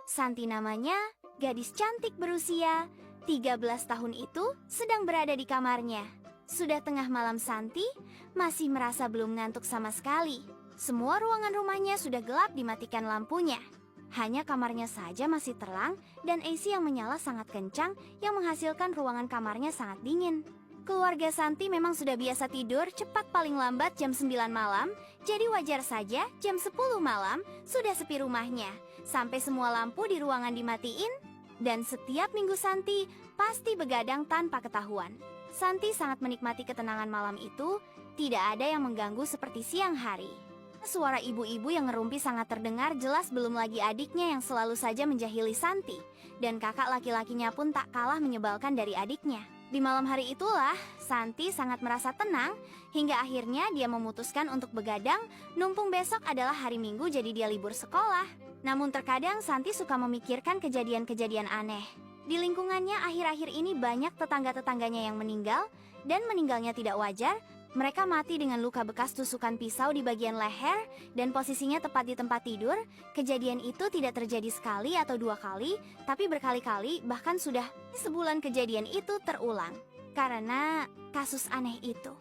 Santi namanya, gadis cantik berusia 13 tahun itu sedang berada di kamarnya. Sudah tengah malam Santi masih merasa belum ngantuk sama sekali. Semua ruangan rumahnya sudah gelap dimatikan lampunya. Hanya kamarnya saja masih terang dan AC yang menyala sangat kencang yang menghasilkan ruangan kamarnya sangat dingin. Keluarga Santi memang sudah biasa tidur cepat paling lambat jam 9 malam, jadi wajar saja jam 10 malam sudah sepi rumahnya. Sampai semua lampu di ruangan dimatiin, dan setiap minggu Santi pasti begadang tanpa ketahuan. Santi sangat menikmati ketenangan malam itu, tidak ada yang mengganggu seperti siang hari. Suara ibu-ibu yang ngerumpi sangat terdengar jelas, belum lagi adiknya yang selalu saja menjahili Santi. Dan kakak laki-lakinya pun tak kalah menyebalkan dari adiknya. Di malam hari itulah, Santi sangat merasa tenang, hingga akhirnya dia memutuskan untuk begadang, numpung besok adalah hari Minggu jadi dia libur sekolah. Namun terkadang Santi suka memikirkan kejadian-kejadian aneh. Di lingkungannya akhir-akhir ini banyak tetangga-tetangganya yang meninggal, dan meninggalnya tidak wajar. Mereka mati dengan luka bekas tusukan pisau di bagian leher, dan posisinya tepat di tempat tidur. Kejadian itu tidak terjadi sekali atau dua kali, tapi berkali-kali, bahkan sudah sebulan kejadian itu terulang. Karena kasus aneh itu,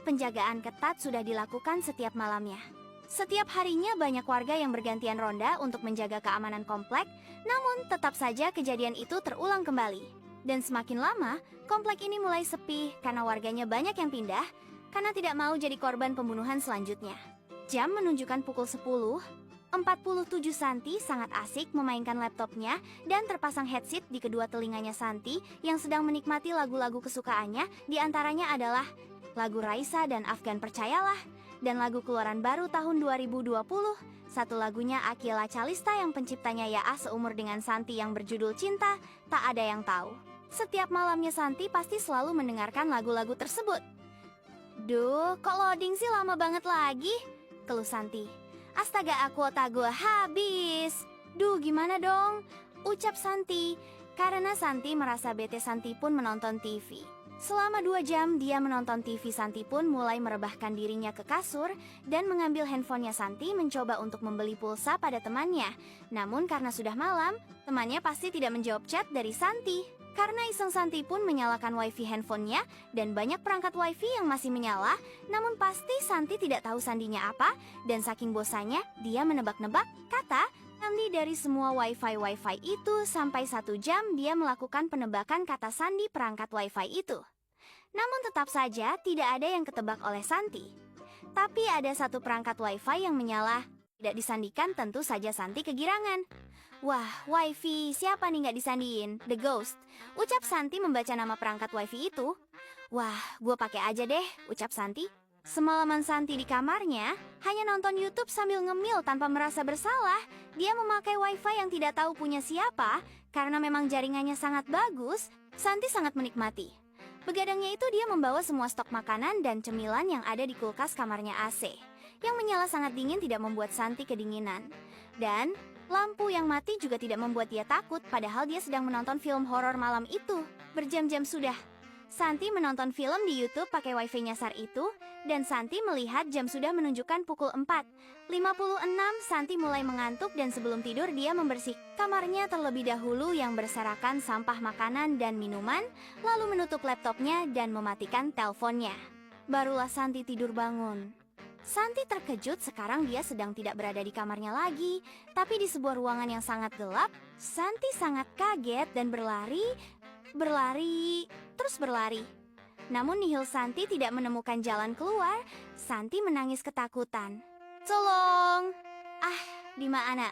penjagaan ketat sudah dilakukan setiap malamnya. Setiap harinya banyak warga yang bergantian ronda untuk menjaga keamanan komplek, namun tetap saja kejadian itu terulang kembali. Dan semakin lama, komplek ini mulai sepi karena warganya banyak yang pindah, karena tidak mau jadi korban pembunuhan selanjutnya. Jam menunjukkan pukul 10.47. Santi sangat asik memainkan laptopnya dan terpasang headset di kedua telinganya Santi yang sedang menikmati lagu-lagu kesukaannya. Di antaranya adalah lagu Raisa dan Afgan Percayalah, dan lagu keluaran baru tahun 2020. Satu lagunya Akila Calista yang penciptanya Yaa seumur dengan Santi yang berjudul Cinta Tak Ada Yang Tahu. Setiap malamnya Santi pasti selalu mendengarkan lagu-lagu tersebut. Duh, kok loading sih lama banget lagi? Keluh Santi. Astaga, kuota gue habis. Duh, gimana dong? Ucap Santi. Karena Santi merasa bete, Santi pun menonton TV. Selama 2 jam dia menonton TV, Santi pun mulai merebahkan dirinya ke kasur dan mengambil handphonenya. Santi mencoba untuk membeli pulsa pada temannya. Namun karena sudah malam, temannya pasti tidak menjawab chat dari Santi. Karena iseng, Santi pun menyalakan wifi handphonenya dan banyak perangkat wifi yang masih menyala. Namun pasti Santi tidak tahu sandinya apa, dan saking bosannya dia menebak-nebak kata sandi dari semua wifi itu. Sampai 1 jam dia melakukan penebakan kata sandi perangkat wifi itu. Namun tetap saja tidak ada yang ketebak oleh Santi. Tapi ada satu perangkat wifi yang menyala. Tidak disandikan, tentu saja Santi kegirangan. Wah, wifi siapa nih nggak disandiin? The Ghost. Ucap Santi membaca nama perangkat wifi itu. Wah, gue pakai aja deh, ucap Santi. Semalaman Santi di kamarnya hanya nonton YouTube sambil ngemil tanpa merasa bersalah. Dia memakai wifi yang tidak tahu punya siapa. Karena memang jaringannya sangat bagus, Santi sangat menikmati. Begadangnya itu dia membawa semua stok makanan dan cemilan yang ada di kulkas kamarnya AC. Yang menyala sangat dingin tidak membuat Santi kedinginan. Dan lampu yang mati juga tidak membuat dia takut, padahal dia sedang menonton film horor malam itu. Berjam-jam sudah Santi menonton film di YouTube pakai wifi nyasar itu, dan Santi melihat jam sudah menunjukkan pukul 4.56. Santi mulai mengantuk dan sebelum tidur dia membersihkan kamarnya terlebih dahulu yang berserakan sampah makanan dan minuman, lalu menutup laptopnya dan mematikan teleponnya. Barulah Santi tidur bangun. Santi terkejut, sekarang dia sedang tidak berada di kamarnya lagi, tapi di sebuah ruangan yang sangat gelap. Santi sangat kaget dan berlari, terus berlari. Namun nihil, Santi tidak menemukan jalan keluar. Santi menangis ketakutan. Tolong! Di mana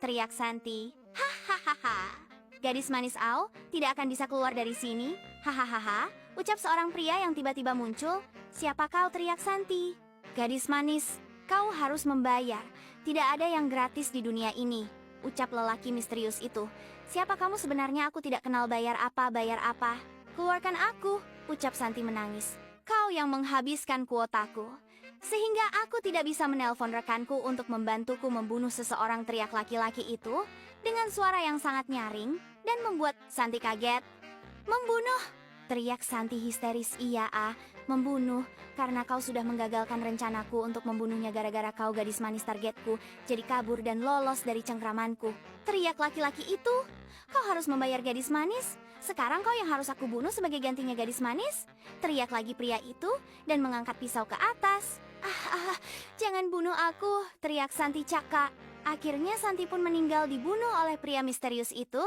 teriak Santi. Hahaha. Gadis manis Au tidak akan bisa keluar dari sini. Hahaha, ucap seorang pria yang tiba-tiba muncul. Siapa kau? Teriak Santi. Gadis manis, kau harus membayar. Tidak ada yang gratis di dunia ini, ucap lelaki misterius itu. Siapa kamu sebenarnya? Aku tidak kenal. Bayar apa? Keluarkan aku, ucap Santi menangis. Kau yang menghabiskan kuotaku, sehingga aku tidak bisa menelpon rekanku untuk membantuku membunuh seseorang, teriak laki-laki itu dengan suara yang sangat nyaring dan membuat Santi kaget. Membunuh? Teriak Santi histeris. Iya, Membunuh, karena kau sudah menggagalkan rencanaku untuk membunuhnya gara-gara kau gadis manis targetku, jadi kabur dan lolos dari cengkramanku. Teriak laki-laki itu. Kau harus membayar gadis manis. Sekarang kau yang harus aku bunuh sebagai gantinya gadis manis. Teriak lagi pria itu dan mengangkat pisau ke atas. Jangan bunuh aku, teriak Santi Caka. Akhirnya Santi pun meninggal dibunuh oleh pria misterius itu.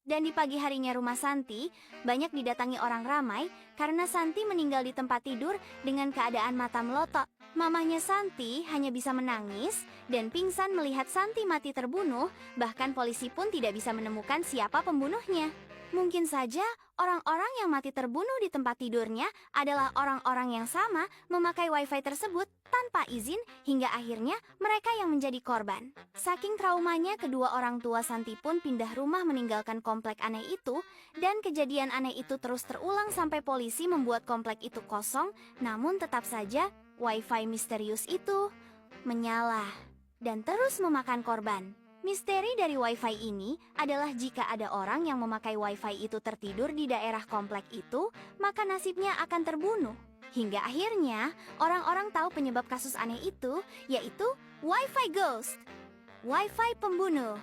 Dan di pagi harinya rumah Santi banyak didatangi orang ramai karena Santi meninggal di tempat tidur dengan keadaan mata melotot. Mamahnya Santi hanya bisa menangis dan pingsan melihat Santi mati terbunuh, bahkan polisi pun tidak bisa menemukan siapa pembunuhnya. Mungkin saja orang-orang yang mati terbunuh di tempat tidurnya adalah orang-orang yang sama memakai wifi tersebut tanpa izin hingga akhirnya mereka yang menjadi korban. Saking traumanya, kedua orang tua Santi pun pindah rumah meninggalkan komplek aneh itu, dan kejadian aneh itu terus terulang sampai polisi membuat komplek itu kosong, namun tetap saja wifi misterius itu menyala dan terus memakan korban. Misteri dari wifi ini adalah jika ada orang yang memakai wifi itu tertidur di daerah komplek itu, maka nasibnya akan terbunuh. Hingga akhirnya orang-orang tahu penyebab kasus aneh itu, yaitu wifi ghost, wifi pembunuh.